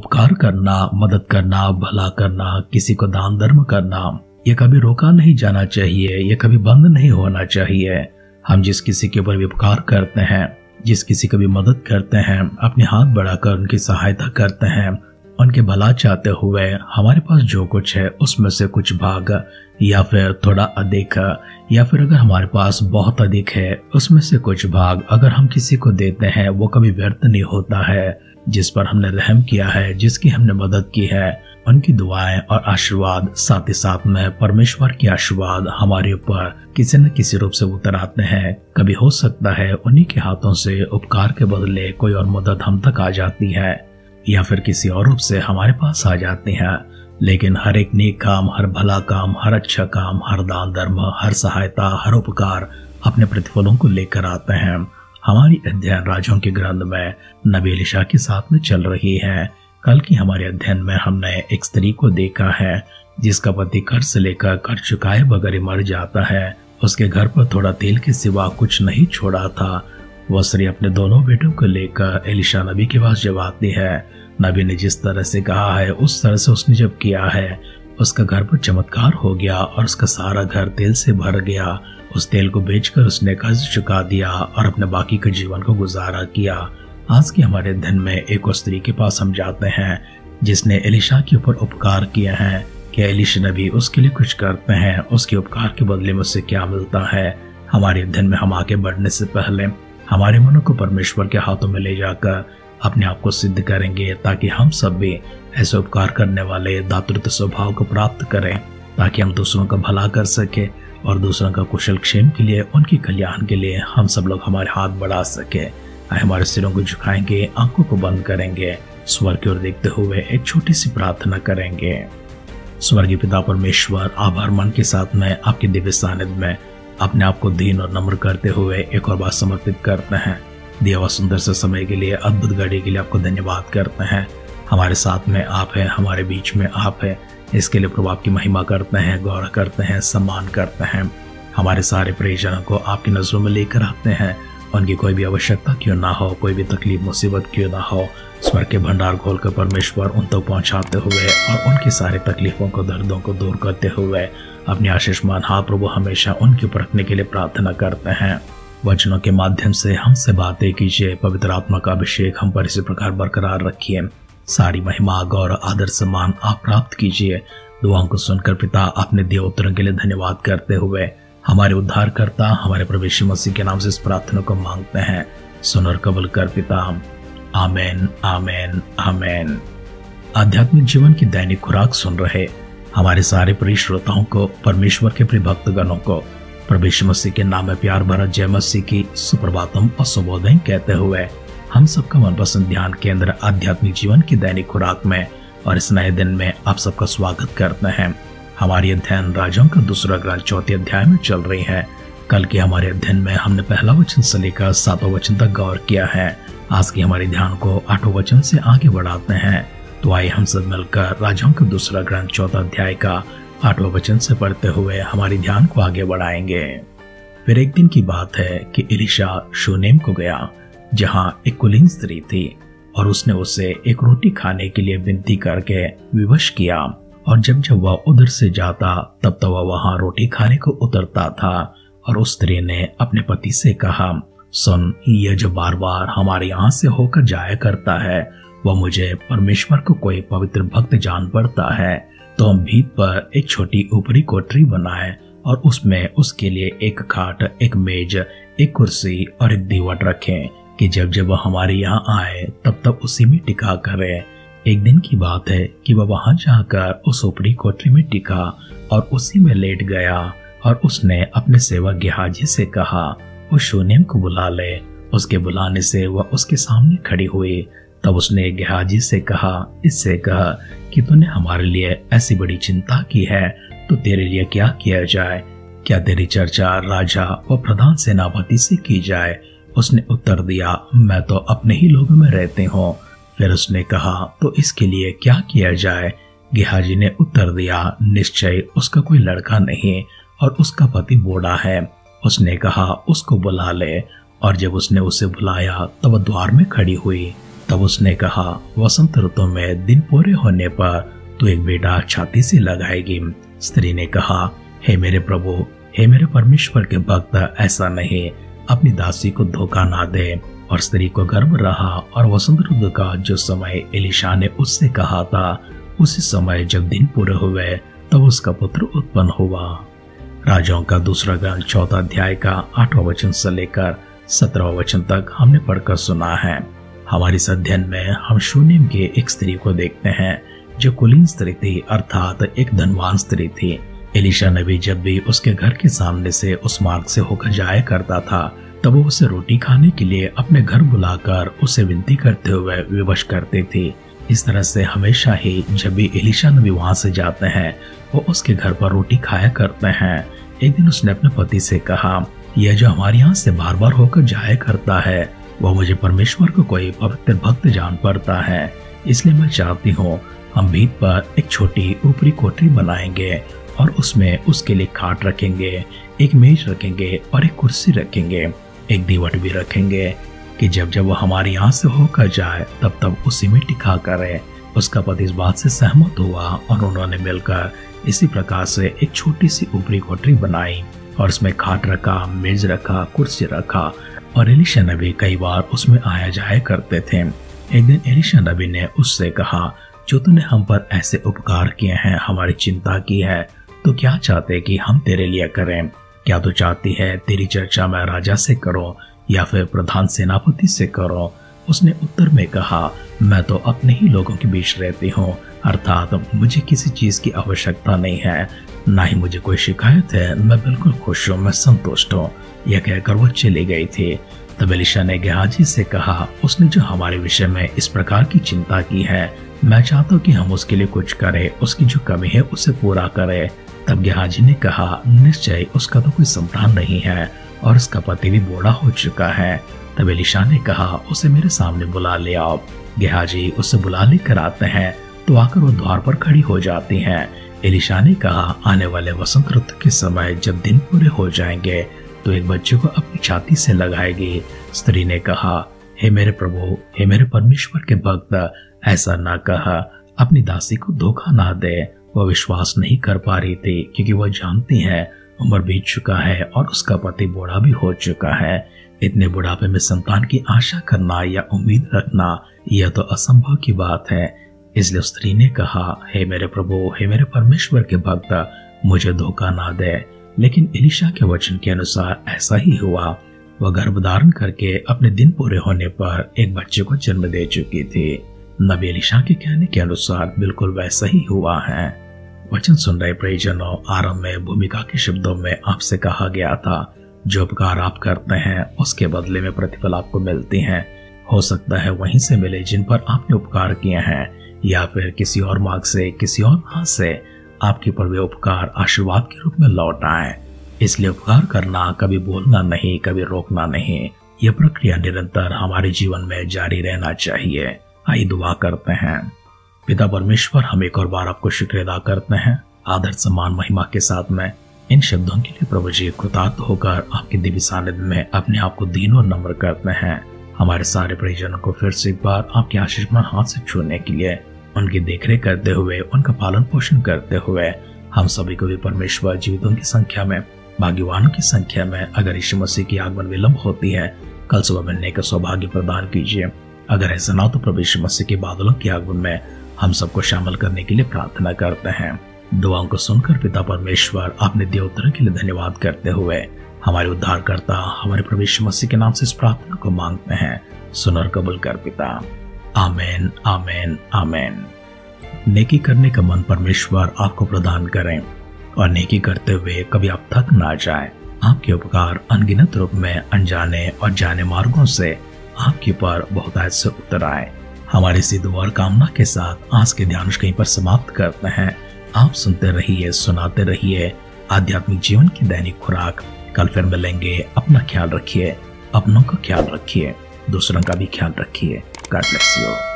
उपकार करना, मदद करना, भला करना, किसी को दान धर्म करना, ये कभी रोका नहीं जाना चाहिए, ये कभी बंद नहीं होना चाहिए। हम जिस किसी के ऊपर भी उपकार करते हैं, जिस किसी को भी मदद करते हैं, अपने हाथ बढ़ाकर उनकी सहायता करते हैं, उनके भला चाहते हुए हमारे पास जो कुछ है उसमें से कुछ भाग या फिर थोड़ा अधिक, या फिर अगर हमारे पास बहुत अधिक है उसमें से कुछ भाग अगर हम किसी को देते हैं वो कभी व्यर्थ नहीं होता है। जिस पर हमने रहम किया है, जिसकी हमने मदद की है, उनकी दुआएं और आशीर्वाद, साथ ही साथ में परमेश्वर के आशीर्वाद हमारे ऊपर किसी न किसी रूप से उतर आते हैं। कभी हो सकता है उन्हीं के हाथों से उपकार के बदले कोई और मदद हम तक आ जाती है, या फिर किसी और रूप से हमारे पास आ जाती है। लेकिन हर एक नेक काम, हर भला काम, हर अच्छा काम, हर दान धर्म, हर सहायता, हर उपकार अपने प्रतिफलों को लेकर आते हैं। हमारी अध्ययन राजों के ग्रंथ में नबी एलीशा के साथ में चल रही है। कल की हमारे अध्ययन में हमने एक स्त्री को देखा है जिसका पति कर्ज से लेकर कर्ज चुकाए बगैर ही मर जाता है। उसके घर पर थोड़ा तेल के सिवा कुछ नहीं छोड़ा था। वह स्त्री अपने दोनों बेटों को लेकर एलीशा नबी के पास जब आती है, नबी ने जिस तरह से कहा है उस तरह से उसने जब किया है, उसका घर पर चमत्कार हो गया और उसका सारा घर तेल से भर गया। उस तेल को बेचकर उसने कर्ज चुका दिया और अपने बाकी के जीवन को गुजारा किया। आज के हमारे अध्ययन में एक और स्त्री के पास हम जाते हैं जिसने एलीशा के ऊपर उपकार किया है। क्या एलीशा नबी उसके लिए कुछ करते हैं? उसके उपकार के बदले में उससे क्या मिलता है? हमारे अध्ययन में हम आगे बढ़ने से पहले हमारे मनों को परमेश्वर के हाथों में ले जाकर अपने आप को सिद्ध करेंगे, ताकि हम सब भी ऐसे उपकार करने वाले दातृत्व स्वभाव को प्राप्त करें, ताकि हम दूसरों का भला कर सके और दूसरों का कुशल क्षेम के लिए, उनके कल्याण के लिए हम सब लोग हमारे हाथ बढ़ा सके। हमारे सिरों को झुकाएंगे, आंखों को बंद करेंगे, स्वर्ग की ओर देखते हुए एक छोटी सी प्रार्थना करेंगे। स्वर्गीय पिता परमेश्वर, आभार मन के साथ में आपके दिव्य सानिध्य में अपने आप को दीन और नम्र करते हुए एक और बार समर्पित करते हैं। दिया हुआ सुंदर से समय के लिए, अद्भुत घड़ी के लिए आपको धन्यवाद करते हैं। हमारे साथ में आप है, हमारे बीच में आप है, इसके लिए प्रभु आपकी महिमा करते हैं, गौरव करते हैं, सम्मान करते हैं। हमारे सारे परिजनों को आपकी नजरों में लेकर आते हैं। उनकी कोई भी आवश्यकता क्यों ना हो, कोई भी तकलीफ मुसीबत क्यों ना हो, स्वर्ग के भंडार खोलकर परमेश्वर उन तक पहुंचाते हुए और उनकी सारी तकलीफों को, दर्दों को दूर करते हुए अपने आशीषमान हाथ प्रभु हमेशा उनके ऊपर रखने के लिए प्रार्थना करते हैं। वचनों के माध्यम से हमसे बातें कीजिए। पवित्र आत्मा का अभिषेक हम पर इसी प्रकार बरकरार रखिए। सारी महिमा, गौरव, आदर, सम्मान आप प्राप्त कीजिए। दुआओं को सुनकर पिता अपने दिए उत्तरों के लिए धन्यवाद करते हुए हमारे उद्धारकर्ता, हमारे प्रभु यीशु मसीह के नाम से इस प्रार्थना को मांगते हैं। सुन और कबूल कर पिता। आमेन, आमेन, आमेन। आध्यात्मिक जीवन की दैनिक खुराक सुन रहे हमारे सारे प्रिय श्रोताओं को, परमेश्वर के प्रिय भक्तगणों को प्रभु यीशु मसीह के नाम में प्यार भरा जय मसीह की सुप्रभातम और शुभोदय कहते हुए हम सबका मनपसंद ध्यान केंद्र आध्यात्मिक जीवन की दैनिक खुराक में और इस नए दिन में आप सबका स्वागत करते हैं। हमारी अध्ययन राजों का दूसरा ग्रंथ 4 अध्याय में चल रही है। कल के हमारे अध्ययन में हमने पहला वचन से लेकर 7वां वचन तक गौर किया है। आज के हमारे ध्यान को 8वें वचन से आगे बढ़ाते हैं। तो आइए हम सब मिलकर राजों का दूसरा ग्रंथ 4 अध्याय का 8वां वचन से पढ़ते हुए हमारे ध्यान को आगे बढ़ाएंगे। फिर एक दिन की बात है कि एलीशा शूनेम को गया, जहां एक कुलीन स्त्री थी, और उसने उसे एक रोटी खाने के लिए विनती करके विवश किया। और जब जब वह उधर से जाता तब तब वह वहां रोटी खाने को उतरता था। और उस स्त्री ने अपने पति से कहा, सुन, यह जो बार बार हमारे यहाँ से होकर जाया करता है, वह मुझे परमेश्वर को कोई पवित्र भक्त जान पड़ता है। तो हम भीत पर एक छोटी ऊपरी कोठरी बनाए और उसमें उसके लिए एक खाट, एक मेज, एक कुर्सी और एक दीवट रखें, कि जब जब वह हमारे यहाँ आए तब तब उसी में टिका करे। एक दिन की बात है कि वह वहां जाकर उस ऊपरी कोठरी में टिका और उसी में लेट गया। और उसने अपने सेवक गेहाजी से कहा, उस शूनेम को बुला ले। उसके बुलाने से वह उसके सामने खड़ी हुई। तब उसने गेहाजी से कहा, इससे कहा कि तूने हमारे लिए ऐसी बड़ी चिंता की है, तो तेरे लिए क्या किया जाए? क्या तेरी चर्चा राजा व प्रधान सेनापति से की जाए? उसने उत्तर दिया, मैं तो अपने ही लोगों में रहती हूँ। फिर उसने कहा, तो इसके लिए क्या किया जाए? गेहाजी ने उत्तर दिया, निश्चय उसका कोई लड़का नहीं और उसका पति बूढ़ा है। उसने कहा, उसको बुला ले। और जब उसने उसे बुलाया तब वह द्वार में खड़ी हुई। तब उसने कहा, वसंत ऋतु में दिन पूरे होने पर तू एक बेटा छाती से लगाएगी। स्त्री ने कहा, हे मेरे प्रभु, हे मेरे परमेश्वर के भक्त, ऐसा नहीं, अपनी दासी को धोखा ना दे। और स्त्री को गर्भ रहा और वसंत ऋतु का जो समय एलीशा ने उससे कहा था, उसी समय जब दिन पूरे हुए तब उसका पुत्र उत्पन्न हुआ। राजाओं का दूसरा ग्रंथ 4 अध्याय का 8वां वचन से लेकर 17वां वचन तक हमने पढ़कर सुना है। हमारे इस अध्ययन में हम शूनेम के एक स्त्री को देखते हैं जो कुलीन स्त्री थी, अर्थात एक धनवान स्त्री थी। एलीशा नबी जब भी उसके घर के सामने से उस मार्ग से होकर जाया करता था, तब वो उसे रोटी खाने के लिए अपने घर बुलाकर उसे विनती करते हुए विवश करती थी। इस तरह से हमेशा ही जब भी एलीशा नबी वहां से जाते हैं, वो उसके घर पर रोटी खाया करते हैं। एक दिन उसने अपने पति से कहा, यह जो हमारे यहाँ से बार बार होकर जाया करता है, वह मुझे परमेश्वर को कोई पवित्र भक्त जान पड़ता है। इसलिए मैं चाहती हूँ हम भीत पर एक छोटी ऊपरी कोठरी बनाएंगे और उसमें उसके लिए खाट रखेंगे, एक मेज रखेंगे और एक कुर्सी रखेंगे, एक दीवट भी रखेंगे कि जब जब वो हमारे यहाँ से होकर जाए तब तब उसी में टिका करे। उसका पति इस बात से सहमत हुआ और उन्होंने मिलकर इसी प्रकार से एक छोटी सी ऊपरी कोठरी बनाई और उसमें खाट रखा, मेज रखा, कुर्सी रखा और एलीशा नबी कई बार उसमें आया जाया करते थे। एक दिन एलीशा नबी ने उससे कहा, जो तूने हम पर ऐसे उपकार किए हैं, हमारी चिंता की है, तो क्या चाहते कि हम तेरे लिए करें? क्या तू चाहती है तेरी चर्चा मैं राजा से करूं या फिर प्रधान सेनापति से करूं? उसने उत्तर में कहा, मैं तो अपने ही लोगों के बीच रहती हूँ, अर्थात मुझे किसी चीज की आवश्यकता नहीं है, ना ही मुझे कोई शिकायत है। मैं बिल्कुल खुश हूँ, मैं संतुष्ट हूँ। यह कहकर वो चली गई थी। तब एलीशा ने गेहाजी से कहा, उसने जो हमारे विषय में इस प्रकार की चिंता की है, मैं चाहता हूँ कि हम उसके लिए कुछ करें, उसकी जो कमी है उसे पूरा करें। तब गेहाजी ने कहा, निश्चय उसका तो कोई संतान नहीं है और उसका पति भी बूढ़ा हो चुका है। तब एलीशा ने कहा, उसे मेरे सामने बुला ले आओ। गेहाजी उसे बुला लेकर आते हैं तो आकर वो द्वार पर खड़ी हो जाती हैं। एलीशा ने कहा, आने वाले वसंत ऋतु के समय जब दिन पूरे हो जाएंगे तो एक बच्चे को अपनी छाती से लगाएगी। स्त्री ने कहा, हे मेरे प्रभु, हे मेरे परमेश्वर के भक्त, ऐसा ना कहा, अपनी दासी को धोखा ना दे। वह विश्वास नहीं कर पा रही थी क्योंकि वह जानती है उम्र बीत चुका है और उसका पति बूढ़ा भी हो चुका है। इतने बुढ़ापे में संतान की आशा करना या उम्मीद रखना यह तो असंभव की बात है। इसलिए स्त्री ने कहा, हे मेरे प्रभु, हे मेरे परमेश्वर के भक्त, मुझे धोखा ना दे। लेकिन एलीशा के वचन के अनुसार ऐसा ही हुआ। वह गर्भ धारण करके अपने दिन पूरे होने पर एक बच्चे को जन्म दे चुकी थी। नबी एलीशा के कहने के अनुसार बिल्कुल वैसा ही हुआ है। वचन सुन रहे प्रियजनों, आरंभ में भूमिका के शब्दों में आपसे कहा गया था, जो उपकार आप करते हैं उसके बदले में प्रतिफल आपको मिलती हैं। हो सकता है वहीं से मिले जिन पर आपने उपकार किए हैं, या फिर किसी और मार्ग से, किसी और राह से आपके पर वे उपकार आशीर्वाद के रूप में लौट आए। इसलिए उपकार करना कभी बोलना नहीं, कभी रोकना नहीं। यह प्रक्रिया निरंतर हमारे जीवन में जारी रहना चाहिए। आइए दुआ करते हैं। पिता परमेश्वर, हम एक और बार आपको शुक्र अदा करते हैं, आदर सम्मान महिमा के साथ में इन शब्दों के लिए प्रभु जी कृतार्थ होकर आपके दिव्य सानिध्य में अपने आप को दीन और नम्र करते हैं। हमारे सारे परिजनों को फिर से एक बार आपके आशीर्वाद हाथ से छूने के लिए, उनकी देखरेख करते हुए, उनका पालन पोषण करते हुए हम सभी को भी परमेश्वर जीवितों की संख्या में, भाग्यवानों की संख्या में अगर यीशु मसीह की आगमन विलंब होती है, कल सुबह मिलने का सौभाग्य प्रदान कीजिए। अगर ऐसा ना तो प्रभु यीशु मसीह के बादलों के आगमन में हम सबको शामिल करने के लिए प्रार्थना करते हैं। दुआओं को सुनकर पिता परमेश्वर आपने दिए उत्तर के लिए धन्यवाद करते हुए हमारे उद्धारकर्ता हमारे प्रभु यीशु मसीह के नाम से इस प्रार्थना को मांगते हैं। सुन और कबूल कर पिता। आमेन, आमेन, आमेन। नेकी करने का मन परमेश्वर आपको प्रदान करें और नेकी करते हुए कभी आप थक ना जाए। आपके उपकार अनगिनत रूप में अनजाने और जाने मार्गों से आपके पर बहुतायत से उतर आए। हमारी इसी दुआ और कामना के साथ आज के ध्यान कहीं पर समाप्त करते हैं। आप सुनते रहिए, सुनाते रहिए आध्यात्मिक जीवन की दैनिक खुराक। कल फिर मिलेंगे। अपना ख्याल रखिए, अपनों का ख्याल रखिए, दूसरों का भी ख्याल रखिए। God bless you.